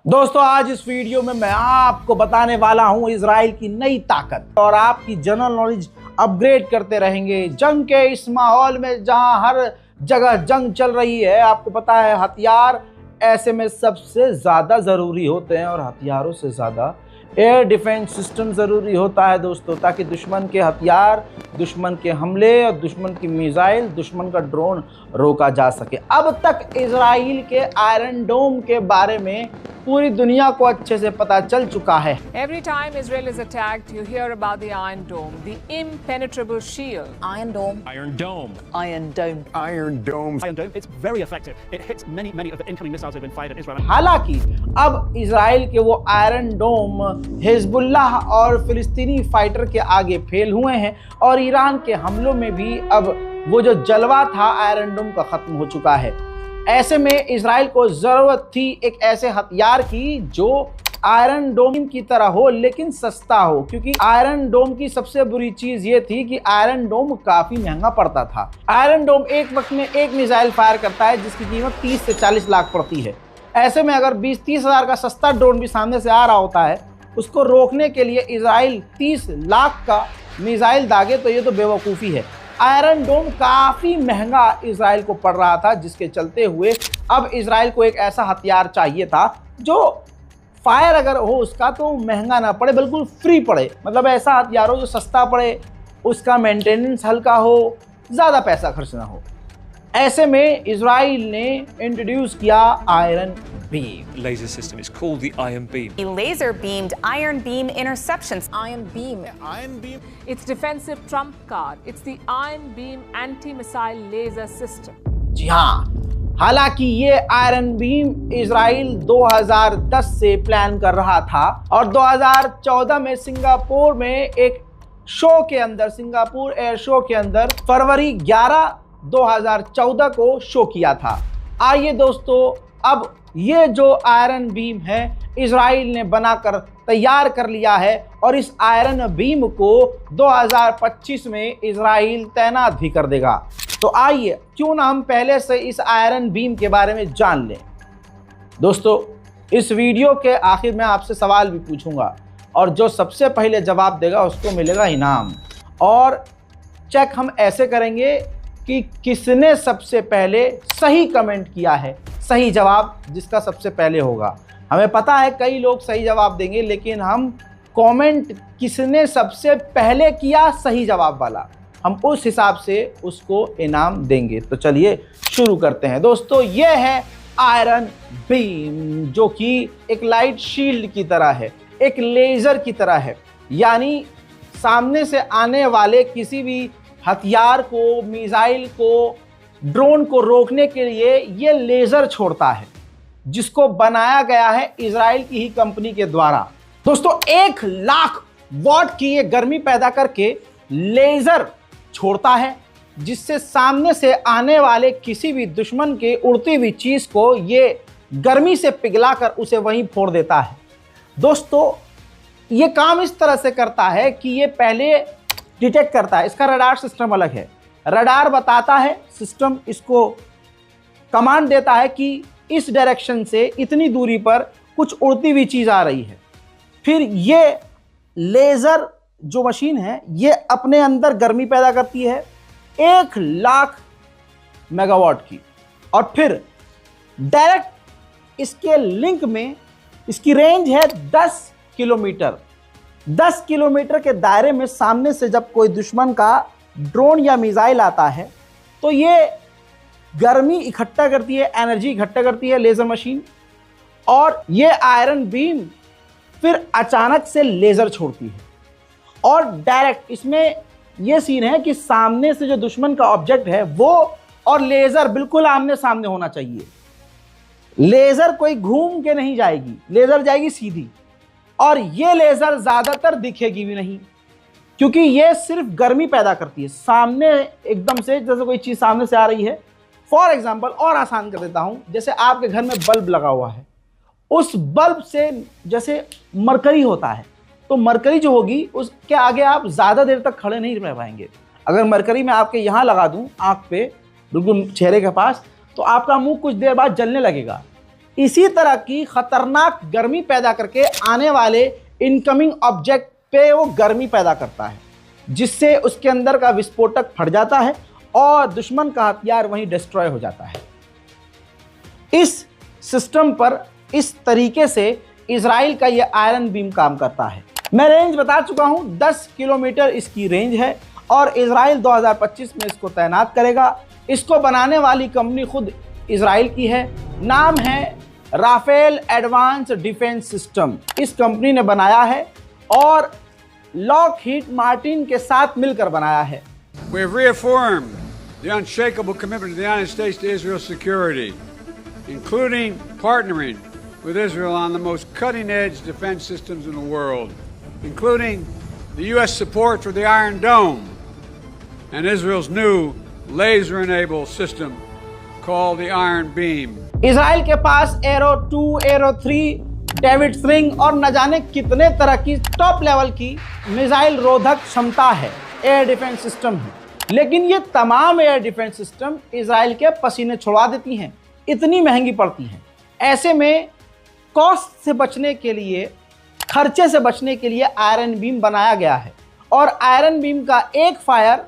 दोस्तों आज इस वीडियो में मैं आपको बताने वाला हूं इजराइल की नई ताकत और आपकी जनरल नॉलेज अपग्रेड करते रहेंगे। जंग के इस माहौल में जहां हर जगह जंग चल रही है, आपको पता है हथियार ऐसे में सबसे ज़्यादा ज़रूरी होते हैं और हथियारों से ज़्यादा एयर डिफेंस सिस्टम ज़रूरी होता है दोस्तों, ताकि दुश्मन के हथियार, दुश्मन के हमले और दुश्मन की मिसाइल, दुश्मन का ड्रोन रोका जा सके। अब तक इजराइल के आयरन डोम के बारे में पूरी दुनिया को अच्छे से पता चल चुका है। Every time Israel is attacked, you hear about the Iron Dome, the impenetrable shield. Iron Dome. Iron Dome. Iron Dome. Iron Dome. Iron Dome, it's very effective. It hits many of the incoming missiles that have been fired at Israel. हालांकि अब Israel के वो iron डोम Hezbollah और फिलिस्तीनी fighter के आगे fail हुए हैं और ईरान के हमलों में भी अब वो जो जलवा था आयरन डोम का खत्म हो चुका है। ऐसे में इजराइल को जरूरत थी एक ऐसे हथियार की जो आयरन डोम की तरह हो लेकिन सस्ता हो, क्योंकि आयरन डोम की सबसे बुरी चीज ये थी कि आयरन डोम काफी महंगा पड़ता था। आयरन डोम एक वक्त में एक मिसाइल फायर करता है जिसकी कीमत 30 से 40 लाख पड़ती है। ऐसे में अगर 20-30 हज़ार का सस्ता ड्रोन भी सामने से आ रहा होता है, उसको रोकने के लिए इजराइल 30 लाख का मिसाइल दागे तो ये तो बेवकूफ़ी है। आयरन डोम काफ़ी महंगा इजराइल को पड़ रहा था, जिसके चलते हुए अब इजराइल को एक ऐसा हथियार चाहिए था जो फायर अगर हो उसका तो महंगा ना पड़े, बिल्कुल फ्री पड़े। मतलब ऐसा हथियार हो जो सस्ता पड़े, उसका मेंटेनेंस हल्का हो, ज़्यादा पैसा खर्च ना हो। ऐसे में इजराइल ने इंट्रोड्यूस किया iron beam laser system. It's called the Iron Beam. A laser-beamed iron beam interceptions. Iron beam. Iron Beam. It's defensive trump card. It's the Iron Beam anti-missile laser system. जी हाँ, हालांकि ये iron beam Israel 2010 से plan कर रहा था और 2014 में Singapore में एक शो के अंदर, सिंगापुर एयर शो के अंदर फरवरी 11, 2014 को शो किया था। आइए दोस्तों, अब ये जो आयरन बीम है इजराइल ने बनाकर तैयार कर लिया है और इस आयरन बीम को 2025 में इजराइल तैनात भी कर देगा। तो आइए क्यों ना हम पहले से इस आयरन बीम के बारे में जान लें। दोस्तों इस वीडियो के आखिर में आपसे सवाल भी पूछूंगा और जो सबसे पहले जवाब देगा उसको मिलेगा इनाम। और चेक हम ऐसे करेंगे कि किसने सबसे पहले सही कमेंट किया है, सही जवाब जिसका सबसे पहले होगा। हमें पता है कई लोग सही जवाब देंगे, लेकिन हम कमेंट किसने सबसे पहले किया सही जवाब वाला, हम उस हिसाब से उसको इनाम देंगे। तो चलिए शुरू करते हैं। दोस्तों ये है आयरन बीम, जो कि एक लाइट शील्ड की तरह है, एक लेज़र की तरह है। यानी सामने से आने वाले किसी भी हथियार को, मिसाइल को, ड्रोन को रोकने के लिए ये लेज़र छोड़ता है, जिसको बनाया गया है इजराइल की ही कंपनी के द्वारा। दोस्तों 1 लाख वॉट की ये गर्मी पैदा करके लेज़र छोड़ता है, जिससे सामने से आने वाले किसी भी दुश्मन के उड़ती हुई चीज़ को ये गर्मी से पिघलाकर उसे वहीं फोड़ देता है। दोस्तों ये काम इस तरह से करता है कि ये पहले डिटेक्ट करता है, इसका रडार सिस्टम अलग है। रडार बताता है, सिस्टम इसको कमांड देता है कि इस डायरेक्शन से इतनी दूरी पर कुछ उड़ती हुई चीज़ आ रही है। फिर ये लेज़र जो मशीन है ये अपने अंदर गर्मी पैदा करती है 1 लाख मेगावाट की, और फिर डायरेक्ट इसके लिंक में इसकी रेंज है 10 किलोमीटर। 10 किलोमीटर के दायरे में सामने से जब कोई दुश्मन का ड्रोन या मिसाइल आता है तो ये गर्मी इकट्ठा करती है, एनर्जी इकट्ठा करती है लेज़र मशीन, और ये आयरन बीम फिर अचानक से लेज़र छोड़ती है। और डायरेक्ट इसमें ये सीन है कि सामने से जो दुश्मन का ऑब्जेक्ट है वो और लेज़र बिल्कुल आमने सामने होना चाहिए। लेज़र कोई घूम के नहीं जाएगी, लेज़र जाएगी सीधी, और ये लेज़र ज़्यादातर दिखेगी भी नहीं, क्योंकि ये सिर्फ गर्मी पैदा करती है सामने एकदम से। जैसे कोई चीज़ सामने से आ रही है, फॉर एग्जांपल और आसान कर देता हूँ, जैसे आपके घर में बल्ब लगा हुआ है, उस बल्ब से जैसे मरकरी होता है, तो मरकरी जो होगी उसके आगे आप ज़्यादा देर तक खड़े नहीं रह पाएंगे। अगर मरकरी मैं आपके यहाँ लगा दूँ आँख पे, बिल्कुल चेहरे के पास, तो आपका मुंह कुछ देर बाद जलने लगेगा। इसी तरह की खतरनाक गर्मी पैदा करके आने वाले इनकमिंग ऑब्जेक्ट पे वो गर्मी पैदा करता है, जिससे उसके अंदर का विस्फोटक फट जाता है और दुश्मन का हथियार वहीं डिस्ट्रॉय हो जाता है। इस सिस्टम पर इस तरीके से इजराइल का ये आयरन बीम काम करता है। मैं रेंज बता चुका हूं, 10 किलोमीटर इसकी रेंज है और इजराइल 2025 में इसको तैनात करेगा। इसको बनाने वाली कंपनी खुद इजराइल की है, नाम है राफेल एडवांस डिफेंस सिस्टम। इस कंपनी ने बनाया है और लॉकहीड मार्टिन के साथ मिलकर बनाया है। We have reaffirmed the unshakable commitment of the United States to Israel's security, including partnering with Israel on the most cutting-edge defense systems in the world, including the U.S. support for the Iron Dome and Israel's new laser-enabled system called the Iron Beam. Israel के पास arrow 2, arrow 3, David sling और न जाने कितने तरह की top level की missile रोधक क्षमता है, एयर डिफेंस सिस्टम है। लेकिन ये तमाम एयर डिफेंस सिस्टम इजराइल के पसीने छुड़वा देती हैं, इतनी महंगी पड़ती हैं। ऐसे में कॉस्ट से बचने के लिए, खर्चे से बचने के लिए आयरन बीम बनाया गया है और आयरन बीम का एक फायर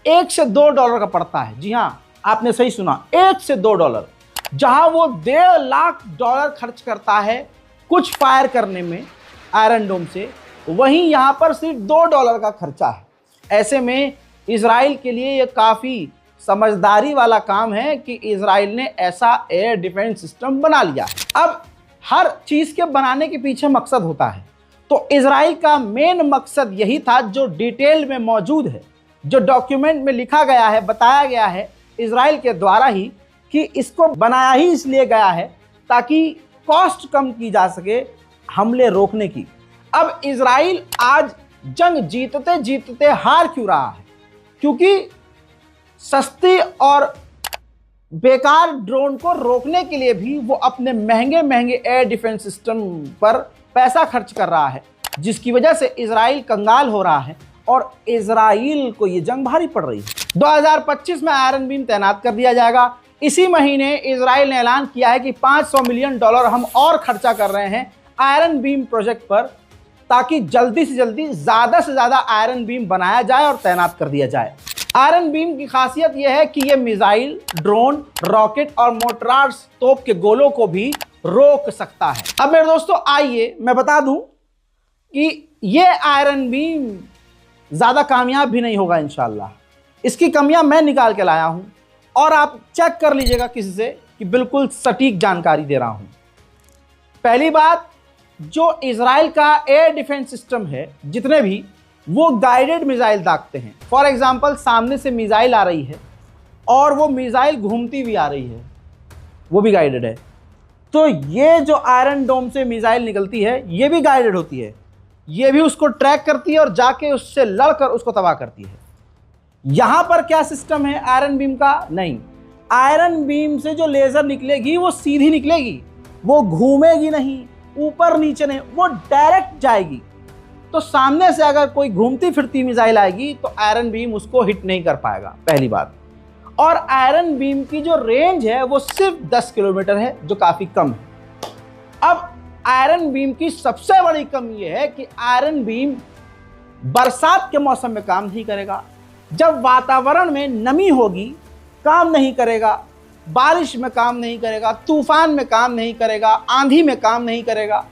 $1 से $2 का पड़ता है। जी हाँ, आपने सही सुना, $1 से $2। जहां वो $1.5 लाख खर्च करता है कुछ फायर करने में आयरन डोम से, वहीं यहां पर सिर्फ $2 का खर्चा है। ऐसे में इजराइल के लिए ये काफ़ी समझदारी वाला काम है कि इजराइल ने ऐसा एयर डिफेंस सिस्टम बना लिया। अब हर चीज़ के बनाने के पीछे मकसद होता है, तो इजराइल का मेन मकसद यही था जो डिटेल में मौजूद है, जो डॉक्यूमेंट में लिखा गया है, बताया गया है इजराइल के द्वारा ही कि इसको बनाया ही इसलिए गया है ताकि कॉस्ट कम की जा सके हमले रोकने की। अब इजराइल आज जंग जीतते जीतते हार क्यों रहा है? क्योंकि सस्ती और बेकार ड्रोन को रोकने के लिए भी वो अपने महंगे महंगे एयर डिफेंस सिस्टम पर पैसा खर्च कर रहा है, जिसकी वजह से इजराइल कंगाल हो रहा है और इजराइल को ये जंग भारी पड़ रही है। 2025 में आयरन बीम तैनात कर दिया जाएगा। इसी महीने इजराइल ने ऐलान किया है कि $500 मिलियन हम और खर्चा कर रहे हैं आयरन बीम प्रोजेक्ट पर, ताकि जल्दी से जल्दी ज़्यादा से ज़्यादा आयरन बीम बनाया जाए और तैनात कर दिया जाए। आयरन बीम की खासियत यह है कि यह मिसाइल, ड्रोन, रॉकेट और मोर्टार्स तोप के गोलों को भी रोक सकता है। अब मेरे दोस्तों आइए मैं बता दूं कि यह आयरन बीम ज़्यादा कामयाब भी नहीं होगा इंशाल्लाह। इसकी कमियां मैं निकाल के लाया हूं और आप चेक कर लीजिएगा किसी से कि बिल्कुल सटीक जानकारी दे रहा हूं। पहली बात, जो इजराइल का एयर डिफेंस सिस्टम है जितने भी, वो गाइडेड मिसाइल दागते हैं। फॉर एग्जांपल, सामने से मिसाइल आ रही है और वो मिसाइल घूमती भी आ रही है, वो भी गाइडेड है। तो ये जो आयरन डोम से मिसाइल निकलती है ये भी गाइडेड होती है, ये भी उसको ट्रैक करती है और जाके उससे लड़कर उसको तबाह करती है। यहां पर क्या सिस्टम है आयरन बीम का? नहीं, आयरन बीम से जो लेजर निकलेगी वो सीधी निकलेगी, वो घूमेगी नहीं, ऊपर नीचे नहीं, वो डायरेक्ट जाएगी। तो सामने से अगर कोई घूमती फिरती मिसाइल आएगी तो आयरन बीम उसको हिट नहीं कर पाएगा, पहली बात। और आयरन बीम की जो रेंज है वो सिर्फ 10 किलोमीटर है, जो काफी कम है। अब आयरन बीम की सबसे बड़ी कमी यह है कि आयरन बीम बरसात के मौसम में काम नहीं करेगा। जब वातावरण में नमी होगी काम नहीं करेगा, बारिश में काम नहीं करेगा, तूफान में काम नहीं करेगा, आंधी में काम नहीं करेगा।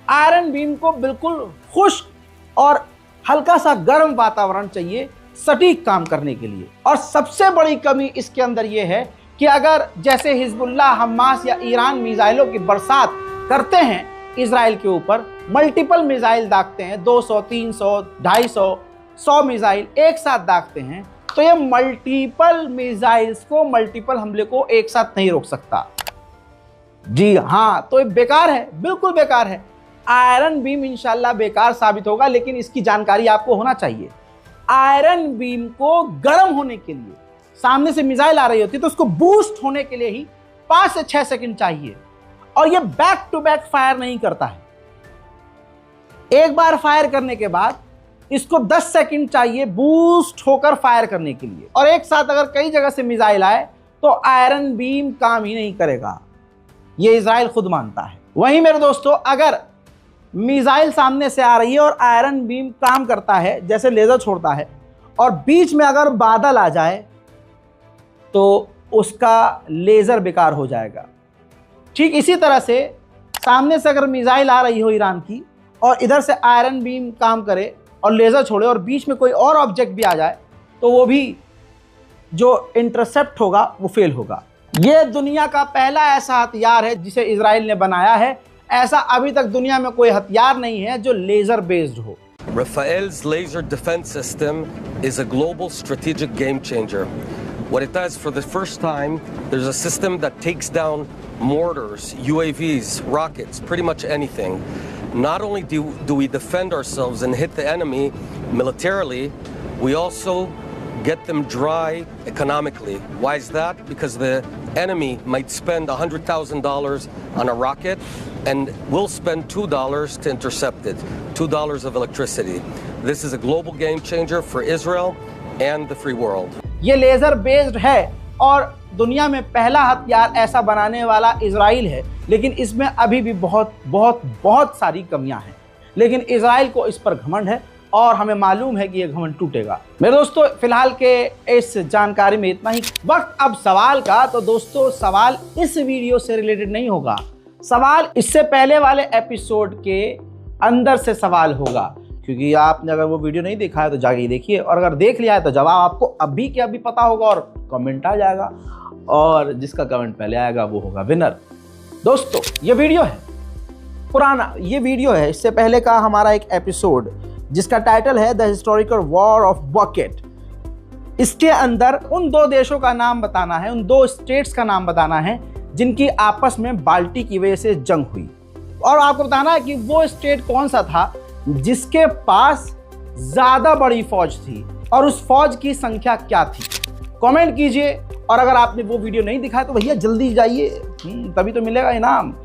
आयरन बीम को बिल्कुल खुश्क और हल्का सा गर्म वातावरण चाहिए सटीक काम करने के लिए। और सबसे बड़ी कमी इसके अंदर यह है कि अगर जैसे हिजबुल्लाह, हमास या ईरान मिसाइलों की बरसात करते हैं इजराइल के ऊपर, मल्टीपल मिसाइल दागते हैं, 200, 300, 250, 100 मिसाइल एक साथ दागते हैं, तो ये मल्टीपल मिसाइल्स को, मल्टीपल हमले को एक साथ नहीं रोक सकता। जी हाँ, तो ये बेकार है, बिल्कुल बेकार है। आयरन बीम इंशाल्लाह बेकार साबित होगा, लेकिन इसकी जानकारी आपको होना चाहिए। आयरन बीम को गर्म होने के लिए, सामने से मिसाइल आ रही होती है तो उसको बूस्ट होने के लिए ही 5 से 6 सेकंड चाहिए, और ये बैक टू बैक फायर नहीं करता है। एक बार फायर करने के बाद इसको 10 सेकंड चाहिए बूस्ट होकर फायर करने के लिए। और एक साथ अगर कई जगह से मिसाइल आए तो आयरन बीम काम ही नहीं करेगा। ये इजराइल खुद मानता है। वहीं मेरे दोस्तों, अगर मिसाइल सामने से आ रही है और आयरन बीम काम करता है, जैसे लेजर छोड़ता है, और बीच में अगर बादल आ जाए तो उसका लेजर बेकार हो जाएगा। ठीक इसी तरह से सामने से अगर मिसाइल आ रही हो ईरान की और इधर से आयरन बीम काम करे और लेजर छोड़े और बीच में कोई और ऑब्जेक्ट भी आ जाए, तो वो भी जो इंटरसेप्ट होगा वो फेल होगा। ये दुनिया का पहला ऐसा हथियार है जिसे इजराइल ने बनाया है। ऐसा अभी तक दुनिया में कोई हथियार नहीं है जो लेजर बेस्ड हो। Rafael's laser defense system is a global strategic game changer. What it does, for the first time, there's a system that takes down mortars, UAVs, rockets, pretty much anything. Not only do we defend ourselves and hit the enemy militarily, we also get them dry economically. Why is that? Because the enemy might spend $100,000 on a rocket and we'll spend $2 to intercept it. $2 of electricity. This is a global game changer for Israel and the free world. ये laser based है और दुनिया में पहला हथियार ऐसा बनाने वाला इजराइल है, लेकिन इसमें अभी भी बहुत सारी कमियां हैं। लेकिन इजराइल को इस पर घमंड है और हमें मालूम है कि यह घमंड टूटेगा। मेरे दोस्तों, फिलहाल के इस जानकारी में इतना ही। वक्त अब सवाल का, तो दोस्तों सवाल इस वीडियो से रिलेटेड नहीं होगा, सवाल इससे पहले वाले एपिसोड के अंदर से सवाल होगा, क्योंकि आपने अगर वो वीडियो नहीं देखा है तो जाके देखिए, और अगर देख लिया है तो जवाब आपको अभी के अभी पता होगा और कमेंट आ जाएगा, और जिसका कमेंट पहले आएगा वो होगा विनर। दोस्तों, ये वीडियो है पुराना, ये वीडियो है इससे पहले का हमारा एक एपिसोड जिसका टाइटल है the historical war of bucket. इसके अंदर उन दो देशों का नाम बताना है, उन दो स्टेट्स का नाम बताना है जिनकी आपस में बाल्टी की वजह से जंग हुई, और आपको बताना है कि वो स्टेट कौन सा था जिसके पास ज्यादा बड़ी फौज थी और उस फौज की संख्या क्या थी। कमेंट कीजिए, और अगर आपने वो वीडियो नहीं दिखा है तो भैया जल्दी जाइए, तभी तो मिलेगा इनाम।